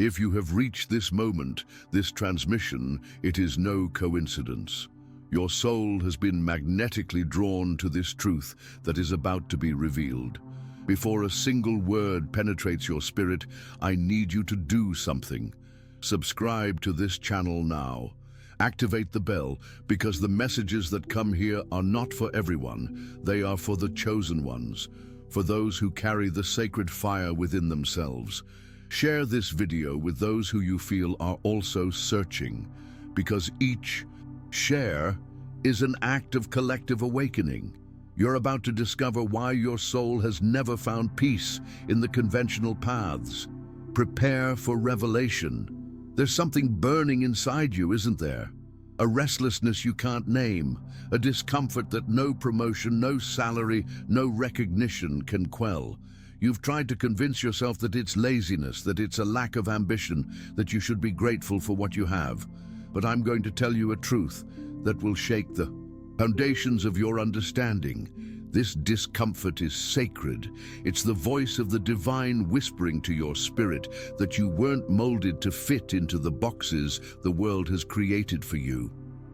If you have reached this moment, this transmission, it is no coincidence. Your soul has been magnetically drawn to this truth that is about to be revealed. Before a single word penetrates your spirit, I need you to do something. Subscribe to this channel now. Activate the bell, because the messages that come here are not for everyone. They are for the chosen ones, for those who carry the sacred fire within themselves. Share this video with those who you feel are also searching, because each share is an act of collective awakening. You're about to discover why your soul has never found peace in the conventional paths. Prepare for revelation. There's something burning inside you, isn't there? A restlessness you can't name, a discomfort that no promotion, no salary, no recognition can quell. You've tried to convince yourself that it's laziness, that it's a lack of ambition, that you should be grateful for what you have. But I'm going to tell you a truth that will shake the foundations of your understanding. This discomfort is sacred. It's the voice of the divine whispering to your spirit that you weren't molded to fit into the boxes the world has created for you.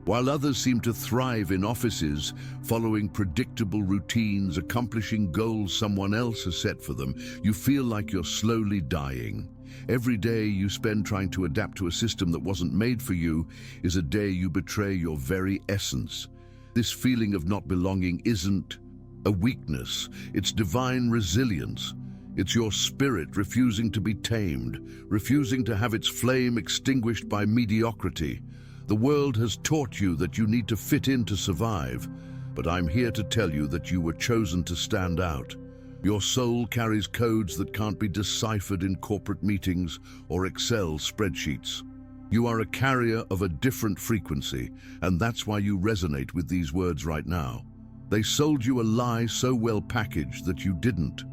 While others seem to thrive in offices, following predictable routines, accomplishing goals someone else has set for them, you feel like you're slowly dying. Every day you spend trying to adapt to a system that wasn't made for you is a day you betray your very essence. This feeling of not belonging isn't a weakness, it's divine resilience. It's your spirit refusing to be tamed, refusing to have its flame extinguished by mediocrity. The world has taught you that you need to fit in to survive, but I'm here to tell you that you were chosen to stand out. Your soul carries codes that can't be deciphered in corporate meetings or Excel spreadsheets. You are a carrier of a different frequency, and that's why you resonate with these words right now. They sold you a lie so well packaged that you didn't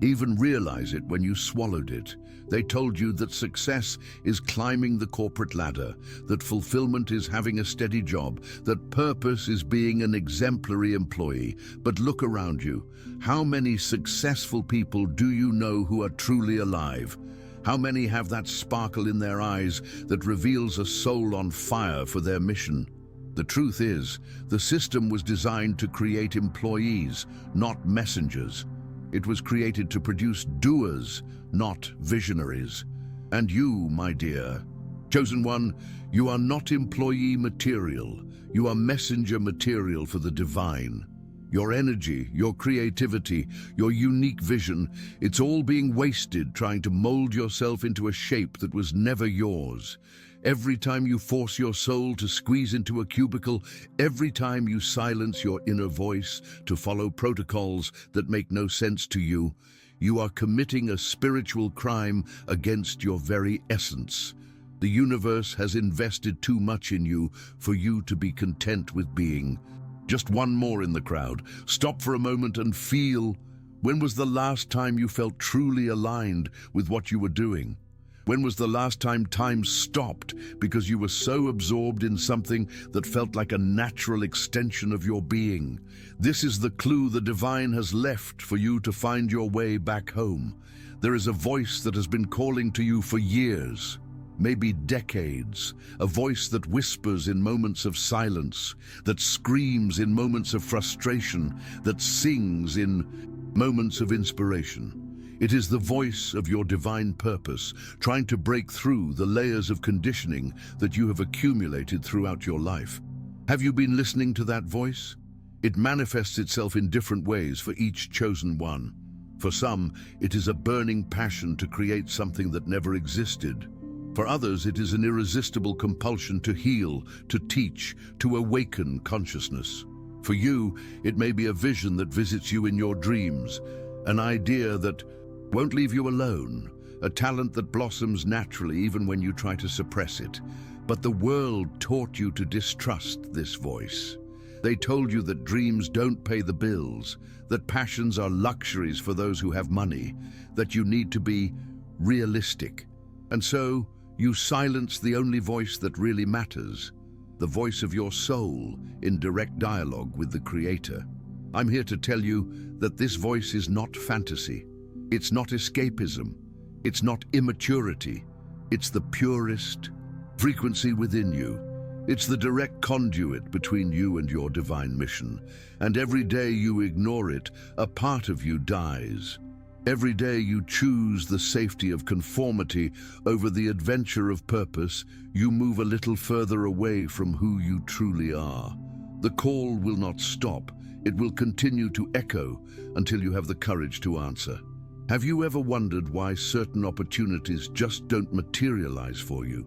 even realize it when you swallowed it. They told you that success is climbing the corporate ladder, that fulfillment is having a steady job, that purpose is being an exemplary employee. But look around you. How many successful people do you know who are truly alive? How many have that sparkle in their eyes that reveals a soul on fire for their mission? The truth is, the system was designed to create employees, not messengers. It was created to produce doers, not visionaries. And you, my dear, chosen one, you are not employee material. You are messenger material for the divine. Your energy, your creativity, your unique vision, it's all being wasted trying to mold yourself into a shape that was never yours. Every time you force your soul to squeeze into a cubicle, every time you silence your inner voice to follow protocols that make no sense to you, you are committing a spiritual crime against your very essence. The universe has invested too much in you for you to be content with being. Just one more in the crowd. Stop for a moment and feel. When was the last time you felt truly aligned with what you were doing? When was the last time time stopped because you were so absorbed in something that felt like a natural extension of your being? This is the clue the divine has left for you to find your way back home. There is a voice that has been calling to you for years, maybe decades, a voice that whispers in moments of silence, that screams in moments of frustration, that sings in moments of inspiration. It is the voice of your divine purpose, trying to break through the layers of conditioning that you have accumulated throughout your life. Have you been listening to that voice? It manifests itself in different ways for each chosen one. For some, it is a burning passion to create something that never existed. For others, it is an irresistible compulsion to heal, to teach, to awaken consciousness. For you, it may be a vision that visits you in your dreams, an idea that won't leave you alone, a talent that blossoms naturally even when you try to suppress it. But the world taught you to distrust this voice. They told you that dreams don't pay the bills, that passions are luxuries for those who have money, that you need to be realistic. And so, you silence the only voice that really matters, the voice of your soul in direct dialogue with the Creator. I'm here to tell you that this voice is not fantasy. It's not escapism. It's not immaturity. It's the purest frequency within you. It's the direct conduit between you and your divine mission. And every day you ignore it, a part of you dies. Every day you choose the safety of conformity over the adventure of purpose, you move a little further away from who you truly are. The call will not stop. It will continue to echo until you have the courage to answer. Have you ever wondered why certain opportunities just don't materialize for you?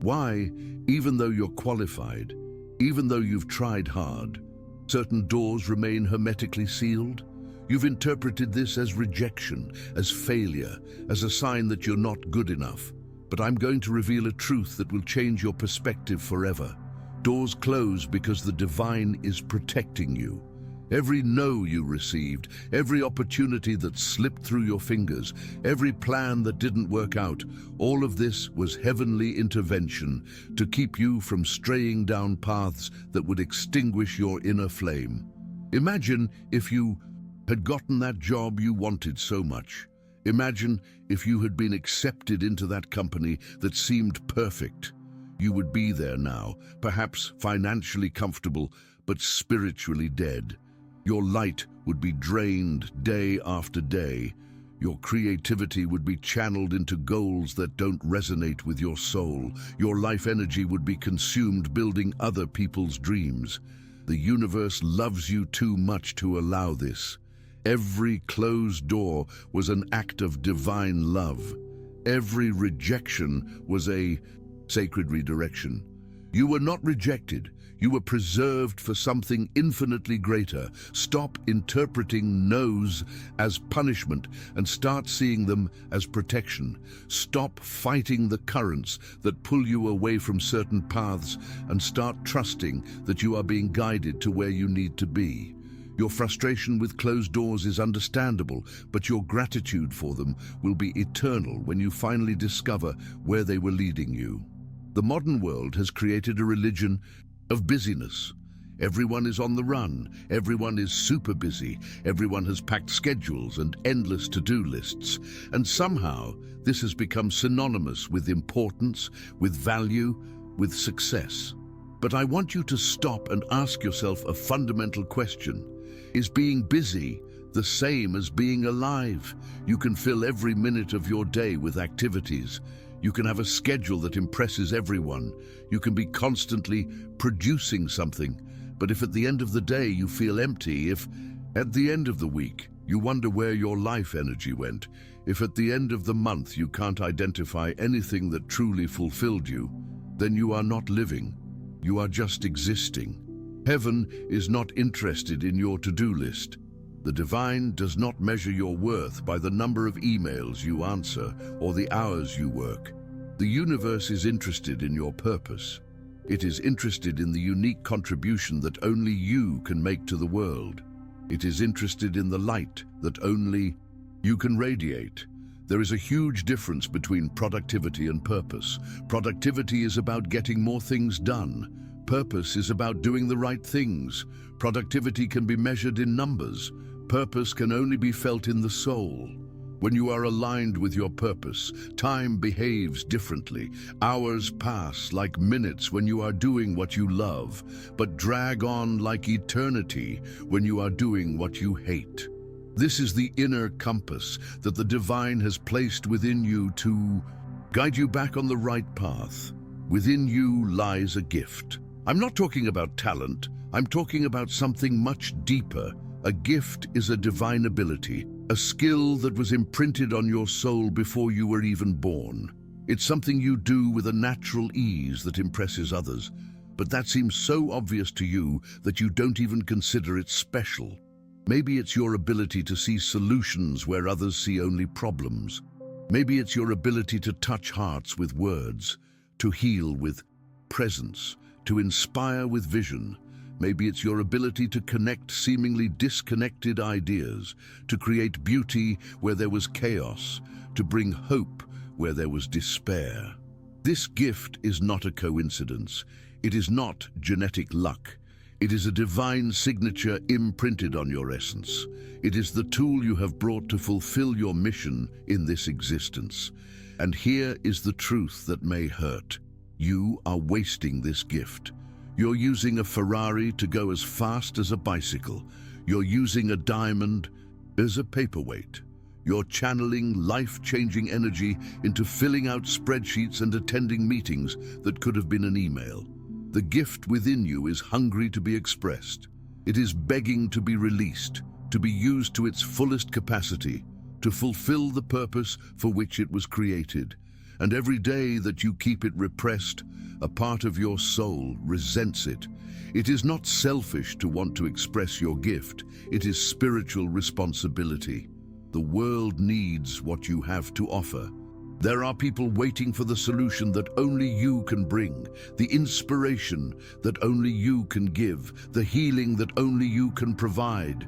Why, even though you're qualified, even though you've tried hard, certain doors remain hermetically sealed? You've interpreted this as rejection, as failure, as a sign that you're not good enough. But I'm going to reveal a truth that will change your perspective forever. Doors close because the divine is protecting you. Every no you received, every opportunity that slipped through your fingers, every plan that didn't work out, all of this was heavenly intervention to keep you from straying down paths that would extinguish your inner flame. Imagine if you had gotten that job you wanted so much. Imagine if you had been accepted into that company that seemed perfect. You would be there now, perhaps financially comfortable, but spiritually dead. Your light would be drained day after day. Your creativity would be channeled into goals that don't resonate with your soul. Your life energy would be consumed building other people's dreams. The universe loves you too much to allow this. Every closed door was an act of divine love. Every rejection was a sacred redirection. You were not rejected. You were preserved for something infinitely greater. Stop interpreting no's as punishment and start seeing them as protection. Stop fighting the currents that pull you away from certain paths and start trusting that you are being guided to where you need to be. Your frustration with closed doors is understandable, but your gratitude for them will be eternal when you finally discover where they were leading you. The modern world has created a religion of busyness. Everyone is on the run, everyone is super busy, everyone has packed schedules and endless to-do lists, and somehow this has become synonymous with importance, with value, with success. But I want you to stop and ask yourself a fundamental question. Is being busy the same as being alive? You can fill every minute of your day with activities. You can have a schedule that impresses everyone. You can be constantly producing something. But if at the end of the day you feel empty, if at the end of the week you wonder where your life energy went, if at the end of the month you can't identify anything that truly fulfilled you, then you are not living. You are just existing. Heaven is not interested in your to-do list. The divine does not measure your worth by the number of emails you answer or the hours you work. The universe is interested in your purpose. It is interested in the unique contribution that only you can make to the world. It is interested in the light that only you can radiate. There is a huge difference between productivity and purpose. Productivity is about getting more things done. Purpose is about doing the right things. Productivity can be measured in numbers. Purpose can only be felt in the soul. When you are aligned with your purpose, time behaves differently. Hours pass like minutes when you are doing what you love, but drag on like eternity when you are doing what you hate. This is the inner compass that the divine has placed within you to guide you back on the right path. Within you lies a gift. I'm not talking about talent. I'm talking about something much deeper. A gift is a divine ability, a skill that was imprinted on your soul before you were even born. It's something you do with a natural ease that impresses others, but that seems so obvious to you that you don't even consider it special. Maybe it's your ability to see solutions where others see only problems. Maybe it's your ability to touch hearts with words, to heal with presence, to inspire with vision. Maybe it's your ability to connect seemingly disconnected ideas, to create beauty where there was chaos, to bring hope where there was despair. This gift is not a coincidence. It is not genetic luck. It is a divine signature imprinted on your essence. It is the tool you have brought to fulfill your mission in this existence. And here is the truth that may hurt. You are wasting this gift. You're using a Ferrari to go as fast as a bicycle. You're using a diamond as a paperweight. You're channeling life-changing energy into filling out spreadsheets and attending meetings that could have been an email. The gift within you is hungry to be expressed. It is begging to be released, to be used to its fullest capacity, to fulfill the purpose for which it was created. And every day that you keep it repressed, a part of your soul resents it. It is not selfish to want to express your gift. It is spiritual responsibility. The world needs what you have to offer. There are people waiting for the solution that only you can bring, the inspiration that only you can give, the healing that only you can provide.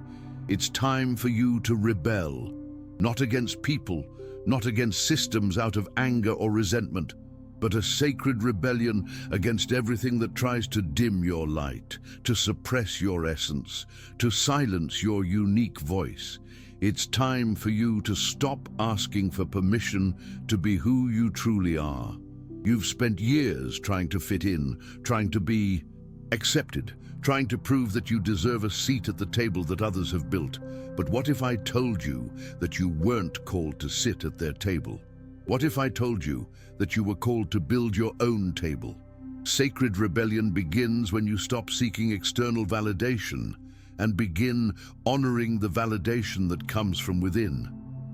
It's time for you to rebel, not against people, not against systems out of anger or resentment, but a sacred rebellion against everything that tries to dim your light, to suppress your essence, to silence your unique voice. It's time for you to stop asking for permission to be who you truly are. You've spent years trying to fit in, trying to be accepted, trying to prove that you deserve a seat at the table that others have built. But what if I told you that you weren't called to sit at their table? What if I told you that you were called to build your own table? Sacred rebellion begins when you stop seeking external validation and begin honoring the validation that comes from within.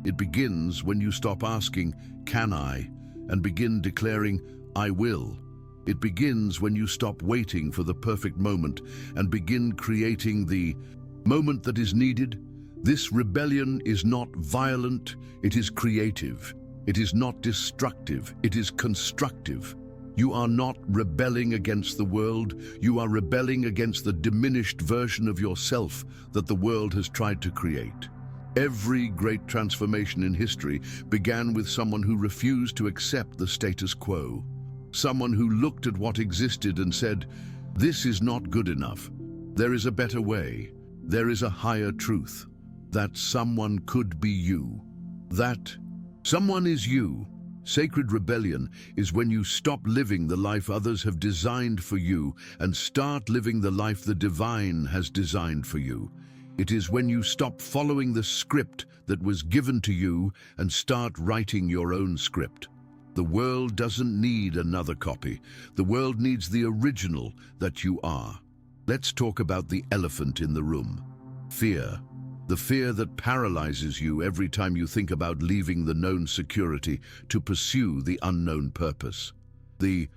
It begins when you stop asking, "Can I?" and begin declaring, "I will." It begins when you stop waiting for the perfect moment and begin creating the moment that is needed. This rebellion is not violent, it is creative. It is not destructive, it is constructive. You are not rebelling against the world, you are rebelling against the diminished version of yourself that the world has tried to create. Every great transformation in history began with someone who refused to accept the status quo. Someone who looked at what existed and said, "This is not good enough. There is a better way. There is a higher truth." That someone could be you. That someone is you. Sacred rebellion is when you stop living the life others have designed for you and start living the life the divine has designed for you. It is when you stop following the script that was given to you and start writing your own script. The world doesn't need another copy. The world needs the original that you are. Let's talk about the elephant in the room. Fear. The fear that paralyzes you every time you think about leaving the known security to pursue the unknown purpose. The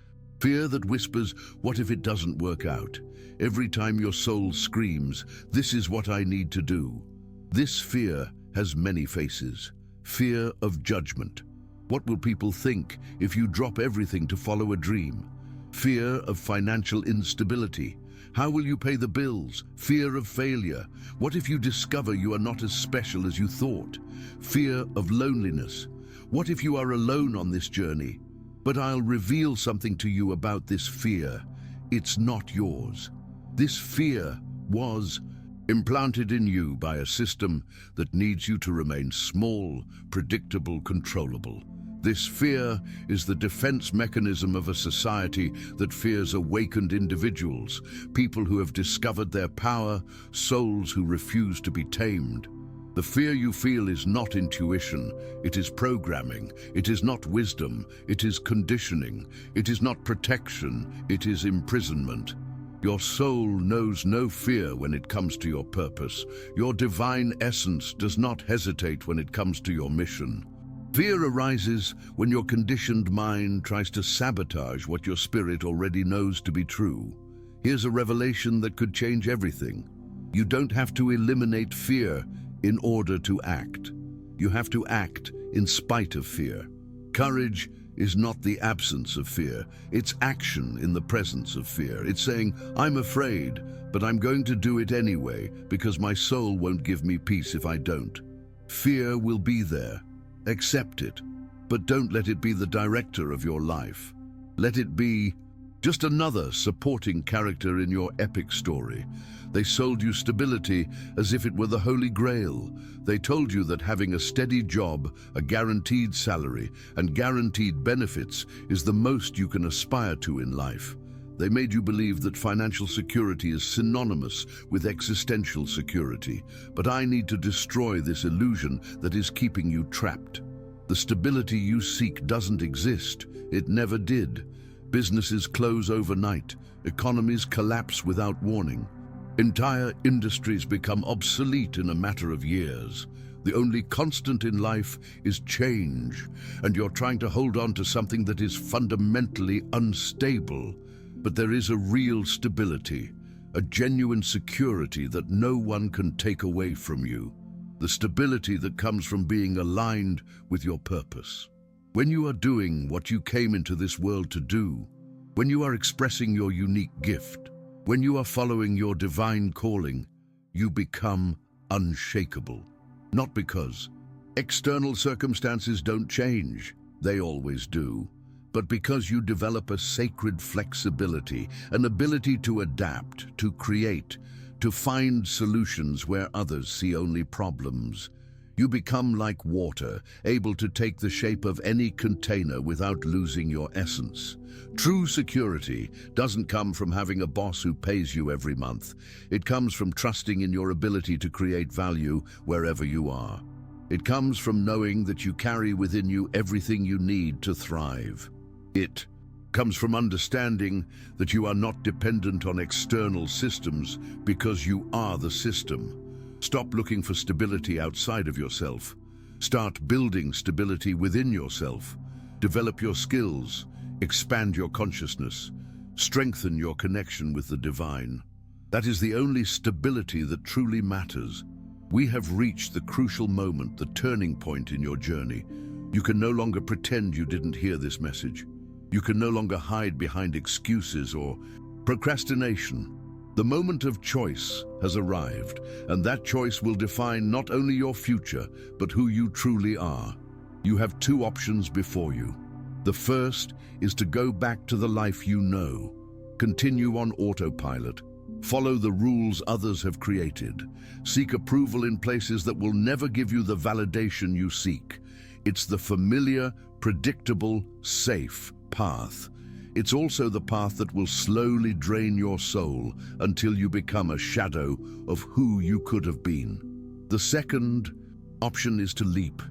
fear that whispers, "What if it doesn't work out?" Every time your soul screams, "This is what I need to do." This fear has many faces. Fear of judgment. What will people think if you drop everything to follow a dream? Fear of financial instability. How will you pay the bills? Fear of failure. What if you discover you are not as special as you thought? Fear of loneliness. What if you are alone on this journey? But I'll reveal something to you about this fear. It's not yours. This fear was implanted in you by a system that needs you to remain small, predictable, controllable. This fear is the defense mechanism of a society that fears awakened individuals, people who have discovered their power, souls who refuse to be tamed. The fear you feel is not intuition, it is programming. It is not wisdom, it is conditioning. It is not protection, it is imprisonment. Your soul knows no fear when it comes to your purpose. Your divine essence does not hesitate when it comes to your mission. Fear arises when your conditioned mind tries to sabotage what your spirit already knows to be true. Here's a revelation that could change everything. You don't have to eliminate fear in order to act. You have to act in spite of fear. Courage is not the absence of fear. It's action in the presence of fear. It's saying, "I'm afraid, but I'm going to do it anyway because my soul won't give me peace if I don't." Fear will be there. Accept it, but don't let it be the director of your life. Let it be Just another supporting character in your epic story. They sold you stability as if it were the Holy Grail. They told you that having a steady job, a guaranteed salary, and guaranteed benefits is the most you can aspire to in life. They made you believe that financial security is synonymous with existential security. But I need to destroy this illusion that is keeping you trapped. The stability you seek doesn't exist. It never did. Businesses close overnight. Economies collapse without warning. Entire industries become obsolete in a matter of years. The only constant in life is change, and you're trying to hold on to something that is fundamentally unstable. But there is a real stability, a genuine security that no one can take away from you. The stability that comes from being aligned with your purpose. When you are doing what you came into this world to do, when you are expressing your unique gift, when you are following your divine calling, you become unshakable. Not because external circumstances don't change, they always do, but because you develop a sacred flexibility, an ability to adapt, to create, to find solutions where others see only problems. You become like water, able to take the shape of any container without losing your essence. True security doesn't come from having a boss who pays you every month. It comes from trusting in your ability to create value wherever you are. It comes from knowing that you carry within you everything you need to thrive. It comes from understanding that you are not dependent on external systems because you are the system. Stop looking for stability outside of yourself. Start building stability within yourself. Develop your skills, expand your consciousness, strengthen your connection with the divine. That is the only stability that truly matters. We have reached the crucial moment, the turning point in your journey. You can no longer pretend you didn't hear this message. You can no longer hide behind excuses or procrastination. The moment of choice has arrived, and that choice will define not only your future, but who you truly are. You have two options before you. The first is to go back to the life you know. Continue on autopilot. Follow the rules others have created. Seek approval in places that will never give you the validation you seek. It's the familiar, predictable, safe path. It's also the path that will slowly drain your soul until you become a shadow of who you could have been. The second option is to leap.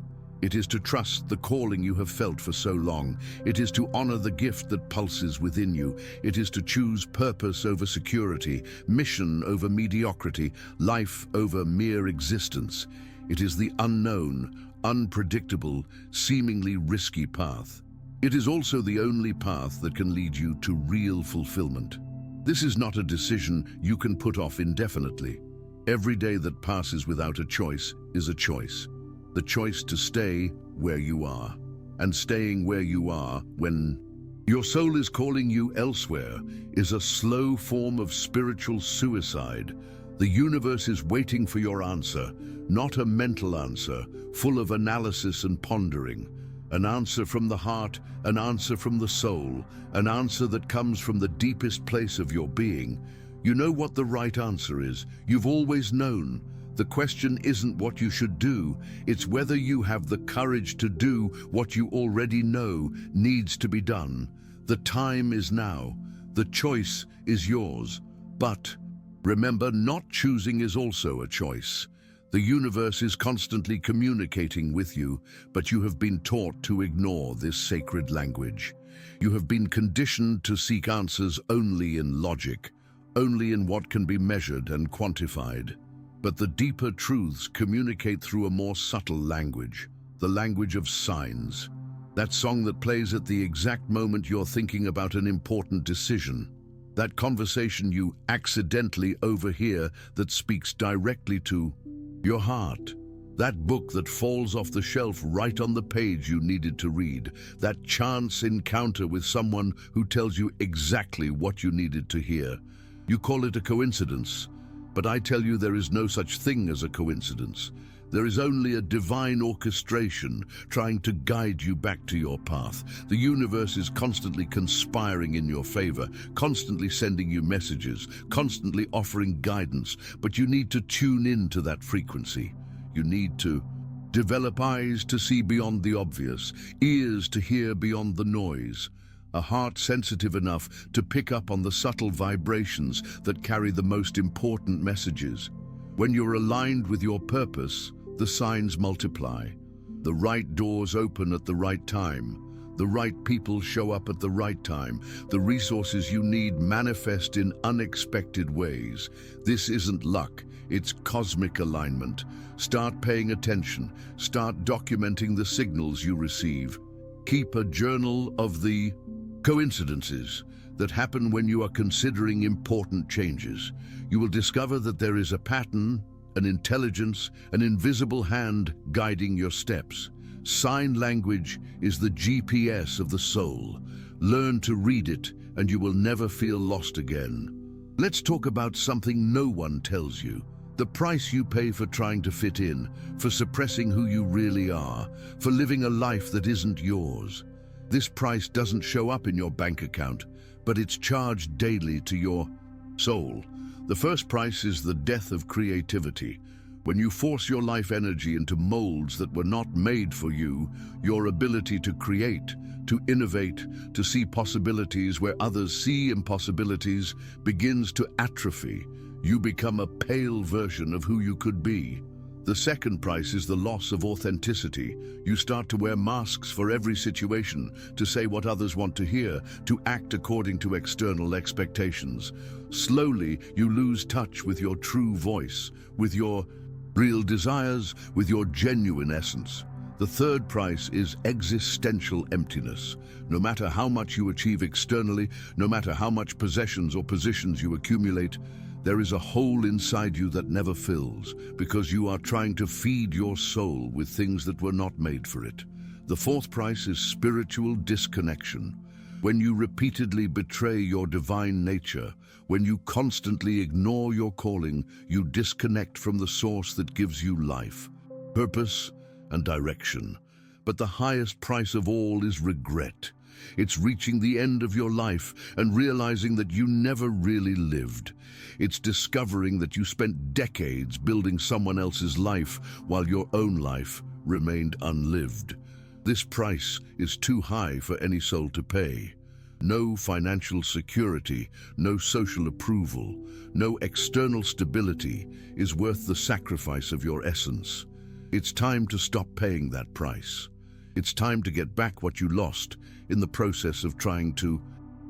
It is to trust the calling you have felt for so long. It is to honor the gift that pulses within you. It is to choose purpose over security, mission over mediocrity, life over mere existence. It is the unknown, unpredictable, seemingly risky path. It is also the only path that can lead you to real fulfillment. This is not a decision you can put off indefinitely. Every day that passes without a choice is a choice. The choice to stay where you are. And staying where you are when your soul is calling you elsewhere is a slow form of spiritual suicide. The universe is waiting for your answer, not a mental answer, full of analysis and pondering. An answer from the heart, an answer from the soul, an answer that comes from the deepest place of your being. You know what the right answer is. You've always known. The question isn't what you should do, it's whether you have the courage to do what you already know needs to be done. The time is now. The choice is yours. But remember, not choosing is also a choice. The universe is constantly communicating with you, but you have been taught to ignore this sacred language. You have been conditioned to seek answers only in logic, only in what can be measured and quantified. But the deeper truths communicate through a more subtle language, the language of signs. That song that plays at the exact moment you're thinking about an important decision. That conversation you accidentally overhear that speaks directly to your heart. That book that falls off the shelf right on the page you needed to read. That chance encounter with someone who tells you exactly what you needed to hear. You call it a coincidence, but I tell you there is no such thing as a coincidence. There is only a divine orchestration trying to guide you back to your path. The universe is constantly conspiring in your favor, constantly sending you messages, constantly offering guidance, but you need to tune in to that frequency. You need to develop eyes to see beyond the obvious, ears to hear beyond the noise, a heart sensitive enough to pick up on the subtle vibrations that carry the most important messages. When you're aligned with your purpose, the signs multiply. The right doors open at the right time. The right people show up at the right time. The resources you need manifest in unexpected ways. This isn't luck, it's cosmic alignment. Start paying attention. Start documenting the signals you receive. Keep a journal of the coincidences that happen when you are considering important changes. You will discover that there is a pattern, an intelligence, an invisible hand guiding your steps. Sign language is the GPS of the soul. Learn to read it, and you will never feel lost again. Let's talk about something no one tells you. The price you pay for trying to fit in, for suppressing who you really are, for living a life that isn't yours. This price doesn't show up in your bank account, but it's charged daily to your soul. The first price is the death of creativity. When you force your life energy into molds that were not made for you, your ability to create, to innovate, to see possibilities where others see impossibilities begins to atrophy. You become a pale version of who you could be. The second price is the loss of authenticity. You start to wear masks for every situation, to say what others want to hear, to act according to external expectations. Slowly, you lose touch with your true voice, with your real desires, with your genuine essence. The third price is existential emptiness. No matter how much you achieve externally, no matter how much possessions or positions you accumulate, there is a hole inside you that never fills, because you are trying to feed your soul with things that were not made for it. The fourth price is spiritual disconnection. When you repeatedly betray your divine nature, when you constantly ignore your calling, you disconnect from the source that gives you life, purpose, and direction. But the highest price of all is regret. It's reaching the end of your life and realizing that you never really lived. It's discovering that you spent decades building someone else's life while your own life remained unlived. This price is too high for any soul to pay. No financial security, no social approval, no external stability is worth the sacrifice of your essence. It's time to stop paying that price. It's time to get back what you lost in the process of trying to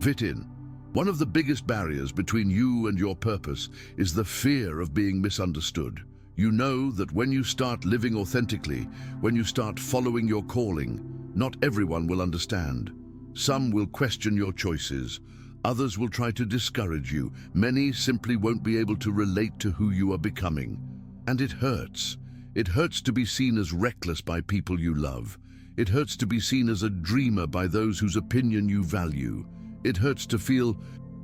fit in. One of the biggest barriers between you and your purpose is the fear of being misunderstood. You know that when you start living authentically, when you start following your calling, not everyone will understand. Some will question your choices. Others will try to discourage you. Many simply won't be able to relate to who you are becoming. And it hurts. It hurts to be seen as reckless by people you love. It hurts to be seen as a dreamer by those whose opinion you value. It hurts to feel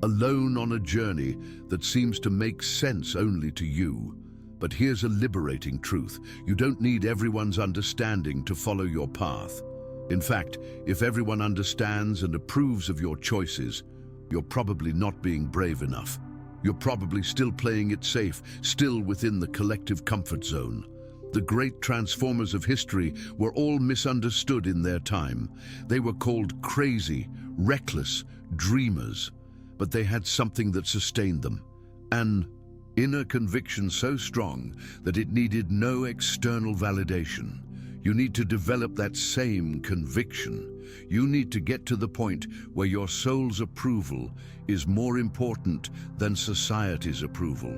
alone on a journey that seems to make sense only to you. But here's a liberating truth. You don't need everyone's understanding to follow your path. In fact, if everyone understands and approves of your choices, you're probably not being brave enough. You're probably still playing it safe, still within the collective comfort zone. The great transformers of history were all misunderstood in their time. They were called crazy, reckless, dreamers, but they had something that sustained them. An inner conviction so strong that it needed no external validation. You need to develop that same conviction. You need to get to the point where your soul's approval is more important than society's approval,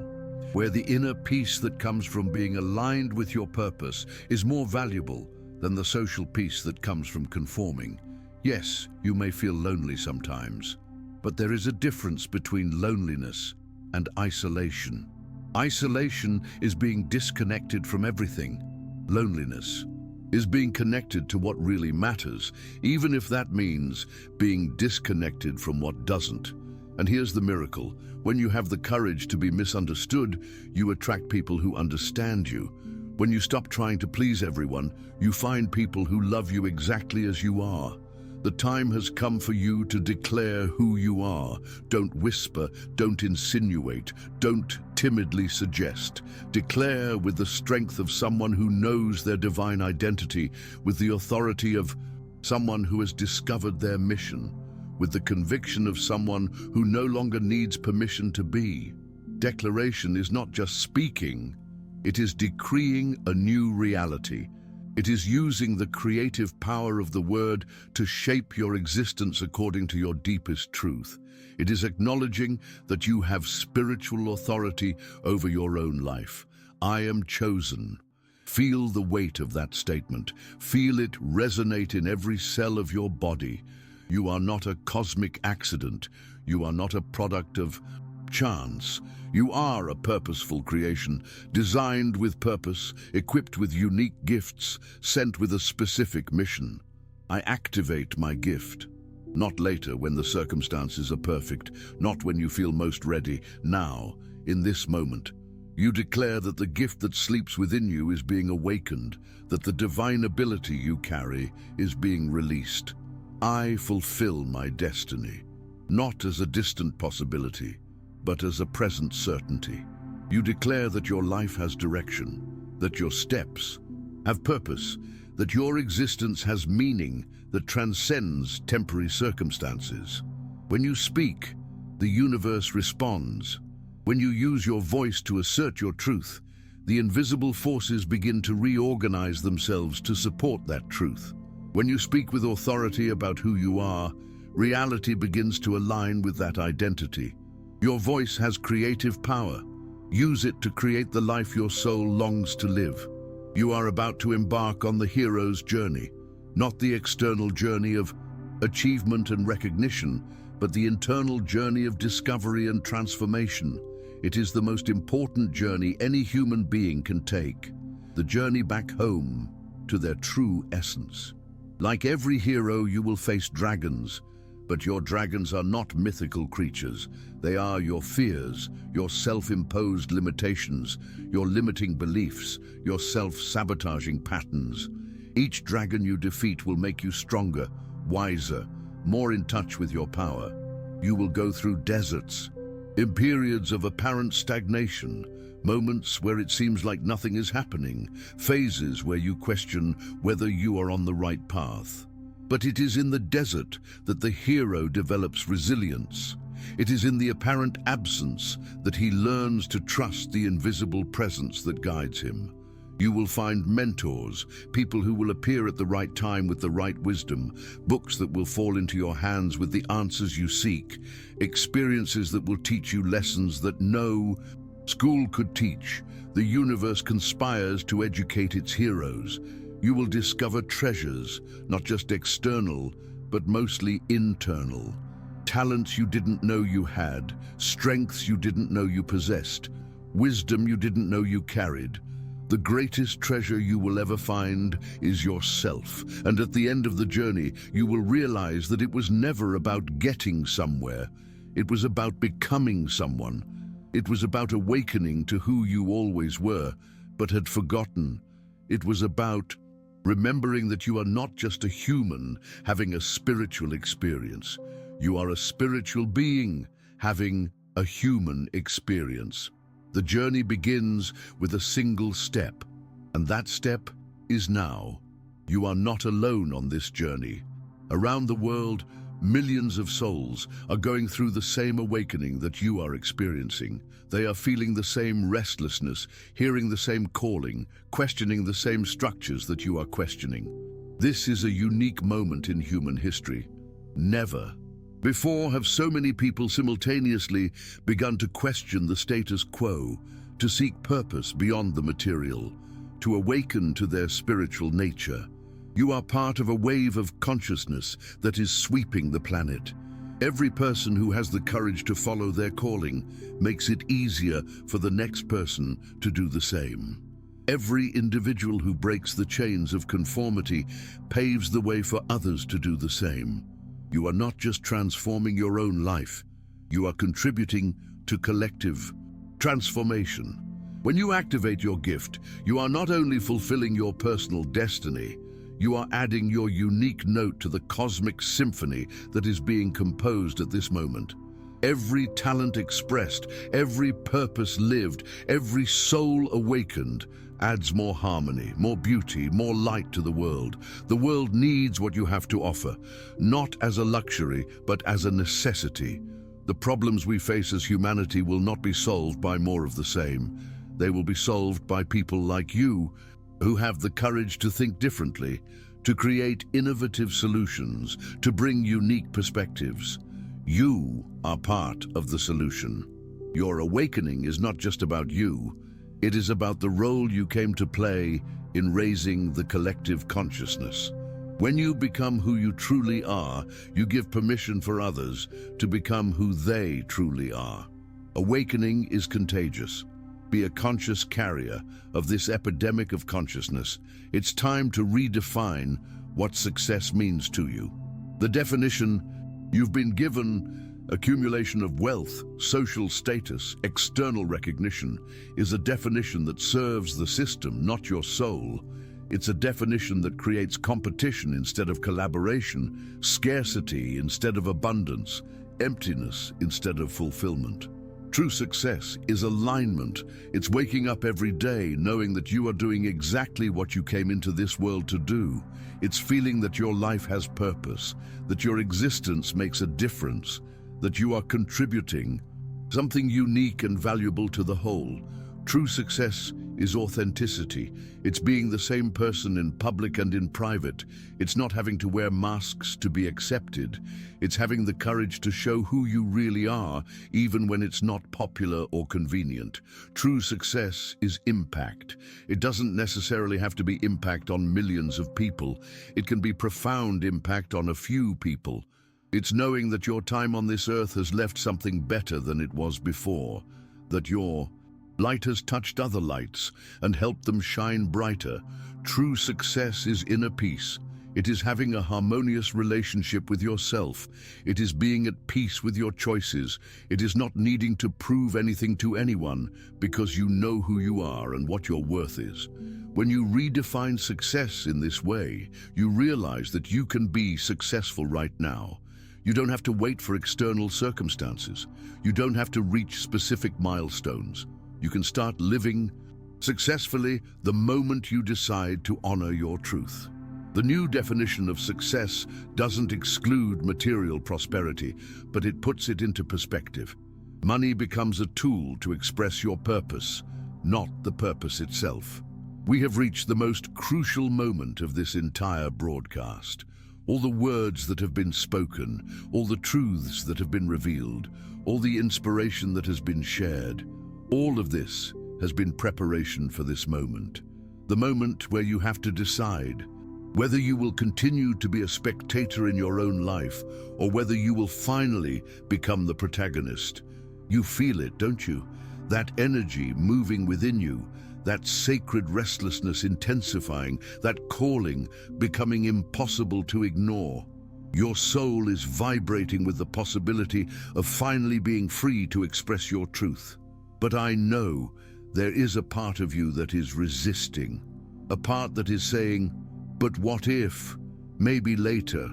where the inner peace that comes from being aligned with your purpose is more valuable than the social peace that comes from conforming. Yes, you may feel lonely sometimes, but there is a difference between loneliness and isolation. Isolation is being disconnected from everything. Loneliness is being connected to what really matters, even if that means being disconnected from what doesn't. And here's the miracle. When you have the courage to be misunderstood, you attract people who understand you. When you stop trying to please everyone, you find people who love you exactly as you are. The time has come for you to declare who you are. Don't whisper, don't insinuate, don't timidly suggest. Declare with the strength of someone who knows their divine identity, with the authority of someone who has discovered their mission, with the conviction of someone who no longer needs permission to be. Declaration is not just speaking, it is decreeing a new reality. It is using the creative power of the word to shape your existence according to your deepest truth. It is acknowledging that you have spiritual authority over your own life. I am chosen. Feel the weight of that statement. Feel it resonate in every cell of your body. You are not a cosmic accident. You are not a product of chance. You are a purposeful creation, designed with purpose, equipped with unique gifts, sent with a specific mission. I activate my gift. Not later when the circumstances are perfect, not when you feel most ready. Now, in this moment, you declare that the gift that sleeps within you is being awakened, that the divine ability you carry is being released. I fulfill my destiny, not as a distant possibility, but as a present certainty. You declare that your life has direction, that your steps have purpose, that your existence has meaning that transcends temporary circumstances. When you speak, the universe responds. When you use your voice to assert your truth, the invisible forces begin to reorganize themselves to support that truth. When you speak with authority about who you are, reality begins to align with that identity. Your voice has creative power. Use it to create the life your soul longs to live. You are about to embark on the hero's journey, not the external journey of achievement and recognition, but the internal journey of discovery and transformation. It is the most important journey any human being can take, the journey back home to their true essence. Like every hero, you will face dragons, but your dragons are not mythical creatures. They are your fears, your self-imposed limitations, your limiting beliefs, your self-sabotaging patterns. Each dragon you defeat will make you stronger, wiser, more in touch with your power. You will go through deserts, in periods of apparent stagnation, moments where it seems like nothing is happening, phases where you question whether you are on the right path. But it is in the desert that the hero develops resilience. It is in the apparent absence that he learns to trust the invisible presence that guides him. You will find mentors, people who will appear at the right time with the right wisdom, books that will fall into your hands with the answers you seek, experiences that will teach you lessons that no school could teach. The universe conspires to educate its heroes. You will discover treasures, not just external, but mostly internal. Talents you didn't know you had, strengths you didn't know you possessed, wisdom you didn't know you carried. The greatest treasure you will ever find is yourself, and at the end of the journey, you will realize that it was never about getting somewhere. It was about becoming someone. It was about awakening to who you always were, but had forgotten. It was about remembering that you are not just a human having a spiritual experience. You are a spiritual being having a human experience. The journey begins with a single step, and that step is now. You are not alone on this journey. Around the world, millions of souls are going through the same awakening that you are experiencing. They are feeling the same restlessness, hearing the same calling, questioning the same structures that you are questioning. This is a unique moment in human history. Never before have so many people simultaneously begun to question the status quo, to seek purpose beyond the material, to awaken to their spiritual nature. You are part of a wave of consciousness that is sweeping the planet. Every person who has the courage to follow their calling makes it easier for the next person to do the same. Every individual who breaks the chains of conformity paves the way for others to do the same. You are not just transforming your own life, you are contributing to collective transformation. When you activate your gift, you are not only fulfilling your personal destiny, you are adding your unique note to the cosmic symphony that is being composed at this moment. Every talent expressed, every purpose lived, every soul awakened adds more harmony, more beauty, more light to the world. The world needs what you have to offer, not as a luxury, but as a necessity. The problems we face as humanity will not be solved by more of the same. They will be solved by people like you, who have the courage to think differently, to create innovative solutions, to bring unique perspectives. You are part of the solution. Your awakening is not just about you. It is about the role you came to play in raising the collective consciousness. When you become who you truly are, you give permission for others to become who they truly are. Awakening is contagious. Be a conscious carrier of this epidemic of consciousness. It's time to redefine what success means to you. The definition you've been given, accumulation of wealth, social status, external recognition, is a definition that serves the system, not your soul. It's a definition that creates competition instead of collaboration, scarcity instead of abundance, emptiness instead of fulfillment. True success is alignment. It's waking up every day knowing that you are doing exactly what you came into this world to do. It's feeling that your life has purpose, that your existence makes a difference, that you are contributing something unique and valuable to the whole. True success is authenticity. It's being the same person in public and in private. It's not having to wear masks to be accepted. It's having the courage to show who you really are, even when it's not popular or convenient. True success is impact. It doesn't necessarily have to be impact on millions of people. It can be profound impact on a few people. It's knowing that your time on this earth has left something better than it was before, that your light has touched other lights and helped them shine brighter. True success is inner peace. It is having a harmonious relationship with yourself. It is being at peace with your choices. It is not needing to prove anything to anyone because you know who you are and what your worth is. When you redefine success in this way, you realize that you can be successful right now. You don't have to wait for external circumstances. You don't have to reach specific milestones. You can start living successfully the moment you decide to honor your truth. The new definition of success doesn't exclude material prosperity, but it puts it into perspective. Money becomes a tool to express your purpose, not the purpose itself. We have reached the most crucial moment of this entire broadcast. All the words that have been spoken, all the truths that have been revealed, all the inspiration that has been shared, all of this has been preparation for this moment. The moment where you have to decide whether you will continue to be a spectator in your own life or whether you will finally become the protagonist. You feel it, don't you? That energy moving within you, that sacred restlessness intensifying, that calling becoming impossible to ignore. Your soul is vibrating with the possibility of finally being free to express your truth. But I know there is a part of you that is resisting, a part that is saying, but what if? Maybe later.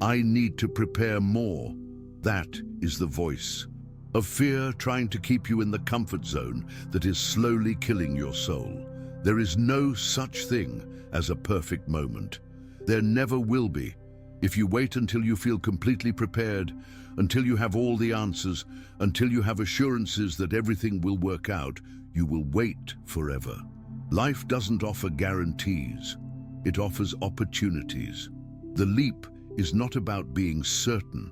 I need to prepare more. That is the voice of fear trying to keep you in the comfort zone that is slowly killing your soul. There is no such thing as a perfect moment. There never will be. If you wait until you feel completely prepared, until you have all the answers, until you have assurances that everything will work out, you will wait forever. Life doesn't offer guarantees. It offers opportunities. The leap is not about being certain.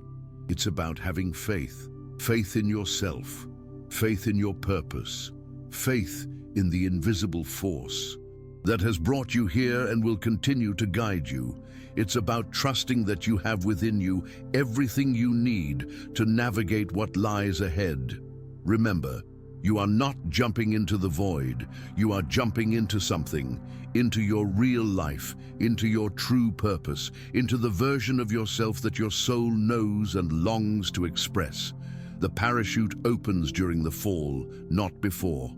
It's about having faith. Faith in yourself. Faith in your purpose. Faith in the invisible force that has brought you here and will continue to guide you. It's about trusting that you have within you everything you need to navigate what lies ahead. Remember, you are not jumping into the void. You are jumping into something, into your real life, into your true purpose, into the version of yourself that your soul knows and longs to express. The parachute opens during the fall, not before.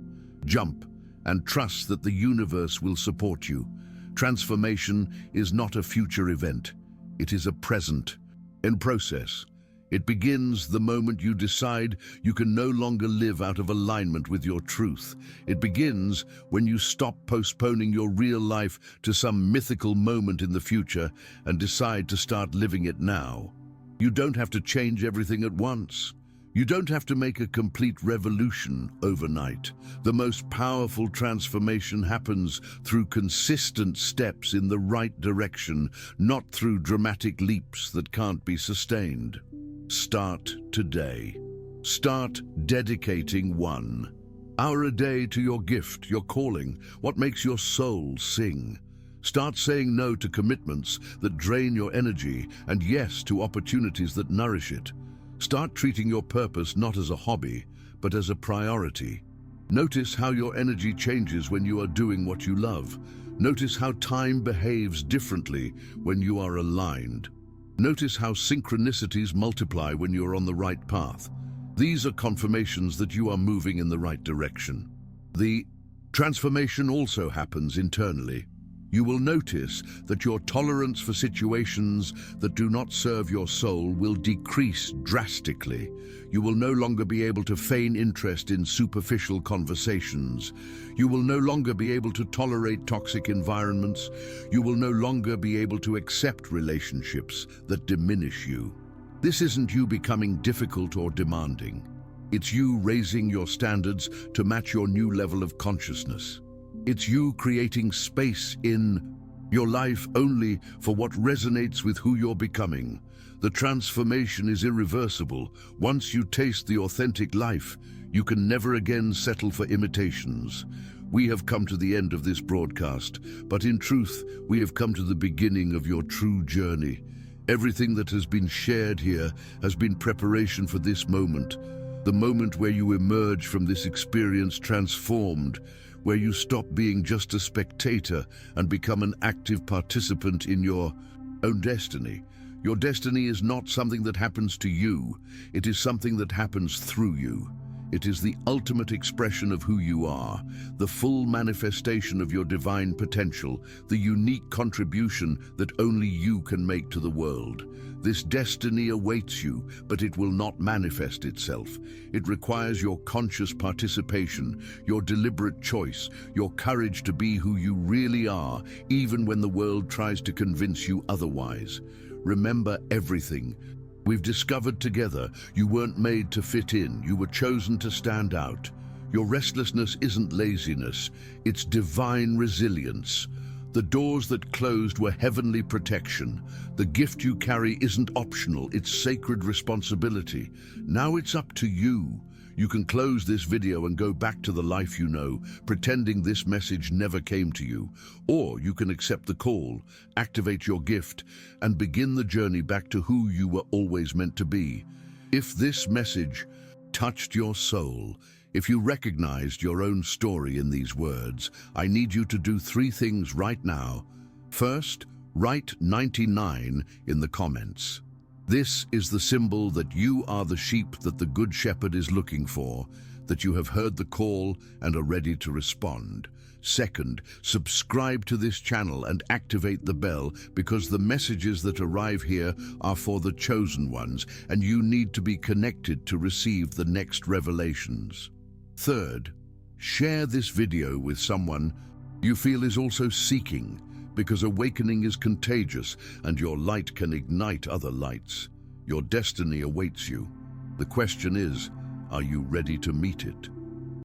Jump, and trust that the universe will support you. Transformation is not a future event. It is a present in process. It begins the moment you decide you can no longer live out of alignment with your truth. It begins when you stop postponing your real life to some mythical moment in the future and decide to start living it now. You don't have to change everything at once. You don't have to make a complete revolution overnight. The most powerful transformation happens through consistent steps in the right direction, not through dramatic leaps that can't be sustained. Start today. Start dedicating 1 hour a day to your gift, your calling, what makes your soul sing. Start saying no to commitments that drain your energy and yes to opportunities that nourish it. Start treating your purpose not as a hobby, but as a priority. Notice how your energy changes when you are doing what you love. Notice how time behaves differently when you are aligned. Notice how synchronicities multiply when you're on the right path. These are confirmations that you are moving in the right direction. The transformation also happens internally. You will notice that your tolerance for situations that do not serve your soul will decrease drastically. You will no longer be able to feign interest in superficial conversations. You will no longer be able to tolerate toxic environments. You will no longer be able to accept relationships that diminish you. This isn't you becoming difficult or demanding. It's you raising your standards to match your new level of consciousness. It's you creating space in your life only for what resonates with who you're becoming. The transformation is irreversible. Once you taste the authentic life, you can never again settle for imitations. We have come to the end of this broadcast, but in truth, we have come to the beginning of your true journey. Everything that has been shared here has been preparation for this moment, the moment where you emerge from this experience transformed, where you stop being just a spectator and become an active participant in your own destiny. Your destiny is not something that happens to you. It is something that happens through you. It is the ultimate expression of who you are, the full manifestation of your divine potential, the unique contribution that only you can make to the world. This destiny awaits you, but it will not manifest itself. It requires your conscious participation, your deliberate choice, your courage to be who you really are, even when the world tries to convince you otherwise. Remember everything we've discovered together. You weren't made to fit in. You were chosen to stand out. Your restlessness isn't laziness. It's divine resilience. The doors that closed were heavenly protection. The gift you carry isn't optional. It's sacred responsibility. Now it's up to you. You can close this video and go back to the life you know, pretending this message never came to you. Or you can accept the call, activate your gift, and begin the journey back to who you were always meant to be. If this message touched your soul, if you recognized your own story in these words, I need you to do 3 things right now. First, write 99 in the comments. This is the symbol that you are the sheep that the Good Shepherd is looking for, that you have heard the call and are ready to respond. Second, subscribe to this channel and activate the bell, because the messages that arrive here are for the chosen ones, and you need to be connected to receive the next revelations. Third, share this video with someone you feel is also seeking, because awakening is contagious and your light can ignite other lights. Your destiny awaits you. The question is, are you ready to meet it?